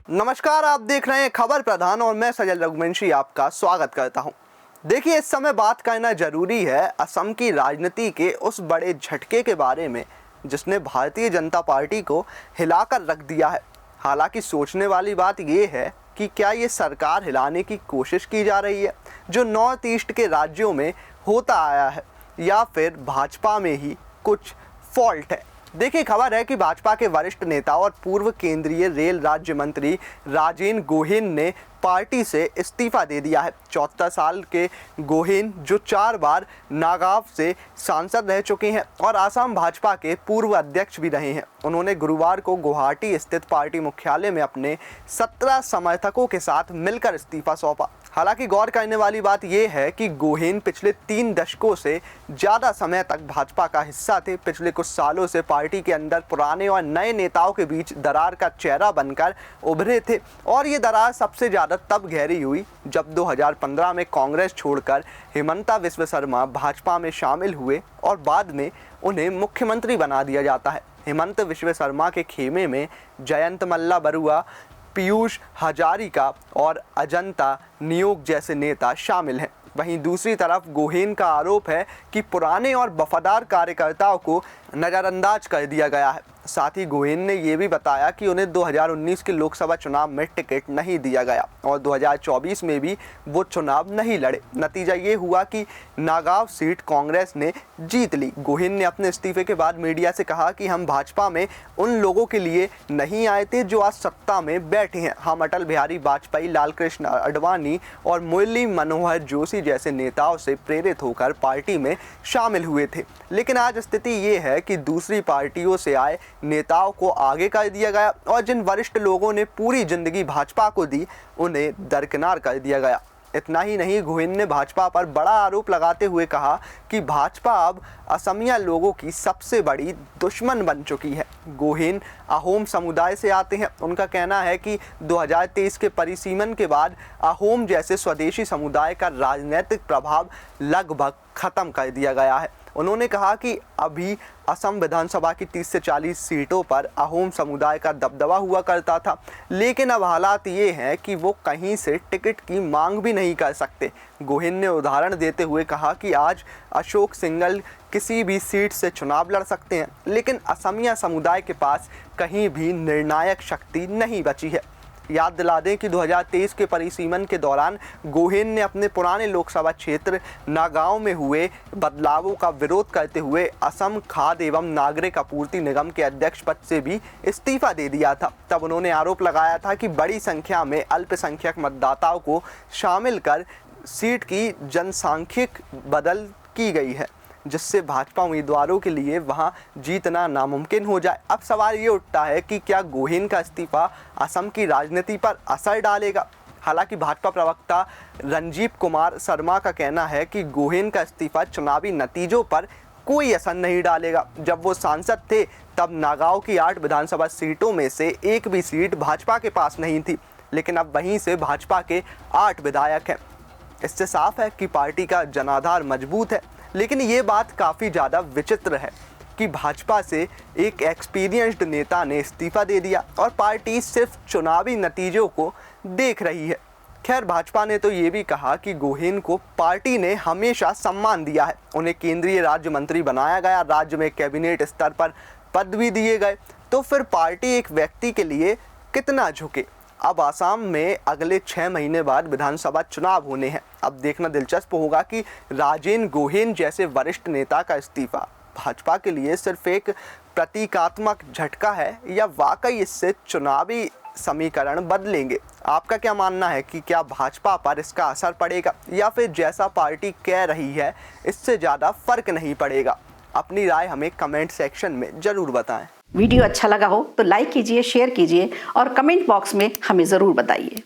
नमस्कार, आप देख रहे हैं खबर प्रधान और मैं सजल रघुवंशी आपका स्वागत करता हूं। देखिए, इस समय बात करना जरूरी है असम की राजनीति के उस बड़े झटके के बारे में जिसने भारतीय जनता पार्टी को हिलाकर रख दिया है। हालांकि सोचने वाली बात यह है कि क्या ये सरकार हिलाने की कोशिश की जा रही है जो नॉर्थ ईस्ट के राज्यों में होता आया है, या फिर भाजपा में ही कुछ फॉल्ट है। देखिए, खबर है कि भाजपा के वरिष्ठ नेता और पूर्व केंद्रीय रेल राज्य मंत्री राजेन गोहेन ने पार्टी से इस्तीफा दे दिया है। 74 साल के गोहेन, जो 4 बार नागांव से सांसद रह चुके हैं और आसाम भाजपा के पूर्व अध्यक्ष भी रहे हैं, उन्होंने गुरुवार को गुवाहाटी स्थित पार्टी मुख्यालय में अपने 17 समर्थकों के साथ मिलकर इस्तीफा सौंपा। हालांकि गौर करने वाली बात यह है कि गोहेन पिछले 3 दशकों से ज़्यादा समय तक भाजपा का हिस्सा थे। पिछले कुछ सालों से पार्टी के अंदर पुराने और नए नेताओं के बीच दरार का चेहरा बनकर उभरे थे और ये दरार सबसे ज़्यादा तब गहरी हुई जब 2015 में कांग्रेस छोड़कर हिमंता बिस्वा शर्मा भाजपा में शामिल हुए और बाद में उन्हें मुख्यमंत्री बना दिया जाता है। हिमंता बिस्वा शर्मा के खेमे में जयंत मल्ला बरुआ, पीयूष हजारिका और अजंता नियोग जैसे नेता शामिल हैं। वहीं दूसरी तरफ गोहेन का आरोप है कि पुराने और वफादार कार्यकर्ताओं को नज़रअंदाज कर दिया गया है। साथ ही गोहेन ने यह भी बताया कि उन्हें 2019 के लोकसभा चुनाव में टिकट नहीं दिया गया और 2024 में भी वो चुनाव नहीं लड़े। नतीजा ये हुआ कि नागांव सीट कांग्रेस ने जीत ली। गोहेन ने अपने इस्तीफे के बाद मीडिया से कहा कि हम भाजपा में उन लोगों के लिए नहीं आए थे जो आज सत्ता में बैठे हैं। हम अटल बिहारी वाजपेयी, लाल कृष्ण आडवाणी और मुरली मनोहर जोशी जैसे नेताओं से प्रेरित होकर पार्टी में शामिल हुए थे, लेकिन आज स्थिति ये है कि दूसरी पार्टियों से आए नेताओं को आगे कर दिया गया और जिन वरिष्ठ लोगों ने पूरी जिंदगी भाजपा को दी उन्हें दरकिनार कर दिया गया। इतना ही नहीं, गोहेन ने भाजपा पर बड़ा आरोप लगाते हुए कहा कि भाजपा अब असमिया लोगों की सबसे बड़ी दुश्मन बन चुकी है। गोहेन अहोम समुदाय से आते हैं। उनका कहना है कि 2023 के परिसीमन के बाद अहोम जैसे स्वदेशी समुदाय का राजनीतिक प्रभाव लगभग खत्म कर दिया गया है। उन्होंने कहा कि अभी असम विधानसभा की 30 से 40 सीटों पर अहोम समुदाय का दबदबा हुआ करता था, लेकिन अब हालात ये हैं कि वो कहीं से टिकट की मांग भी नहीं कर सकते। गोहेन ने उदाहरण देते हुए कहा कि आज अशोक सिंघल किसी भी सीट से चुनाव लड़ सकते हैं, लेकिन असमिया समुदाय के पास कहीं भी निर्णायक शक्ति नहीं बची है। याद दिला दें कि 2023 के परिसीमन के दौरान गोहेन ने अपने पुराने लोकसभा क्षेत्र नागांव में हुए बदलावों का विरोध करते हुए असम खाद्य एवं नागरिक आपूर्ति निगम के अध्यक्ष पद से भी इस्तीफा दे दिया था। तब उन्होंने आरोप लगाया था कि बड़ी संख्या में अल्पसंख्यक मतदाताओं को शामिल कर सीट की जनसांख्यिक बदल की गई है, जिससे भाजपा उम्मीदवारों के लिए वहां जीतना नामुमकिन हो जाए। अब सवाल ये उठता है कि क्या गोहेन का इस्तीफा असम की राजनीति पर असर डालेगा। हालांकि भाजपा प्रवक्ता रणजीत कुमार शर्मा का कहना है कि गोहेन का इस्तीफा चुनावी नतीजों पर कोई असर नहीं डालेगा। जब वो सांसद थे तब नागांव की 8 विधानसभा सीटों में से एक भी सीट भाजपा के पास नहीं थी, लेकिन अब वहीं से भाजपा के 8 विधायक हैं। इससे साफ है कि पार्टी का जनाधार मजबूत है, लेकिन ये बात काफ़ी ज़्यादा विचित्र है कि भाजपा से एक एक्सपीरियंस्ड नेता ने इस्तीफा दे दिया और पार्टी सिर्फ चुनावी नतीजों को देख रही है। खैर, भाजपा ने तो ये भी कहा कि गोहेन को पार्टी ने हमेशा सम्मान दिया है। उन्हें केंद्रीय राज्य मंत्री बनाया गया, राज्य में कैबिनेट स्तर पर पद भी दिए गए, तो फिर पार्टी एक व्यक्ति के लिए कितना झुके। अब आसाम में अगले 6 महीने बाद विधानसभा चुनाव होने हैं। अब देखना दिलचस्प होगा कि राजेन गोहेन जैसे वरिष्ठ नेता का इस्तीफा भाजपा के लिए सिर्फ एक प्रतीकात्मक झटका है या वाकई इससे चुनावी समीकरण बदलेंगे। आपका क्या मानना है कि क्या भाजपा पर इसका असर पड़ेगा या फिर जैसा पार्टी कह रही है इससे ज़्यादा फर्क नहीं पड़ेगा? अपनी राय हमें कमेंट सेक्शन में ज़रूर बताएं। वीडियो अच्छा लगा हो तो लाइक कीजिए, शेयर कीजिए और कमेंट बॉक्स में हमें ज़रूर बताइए।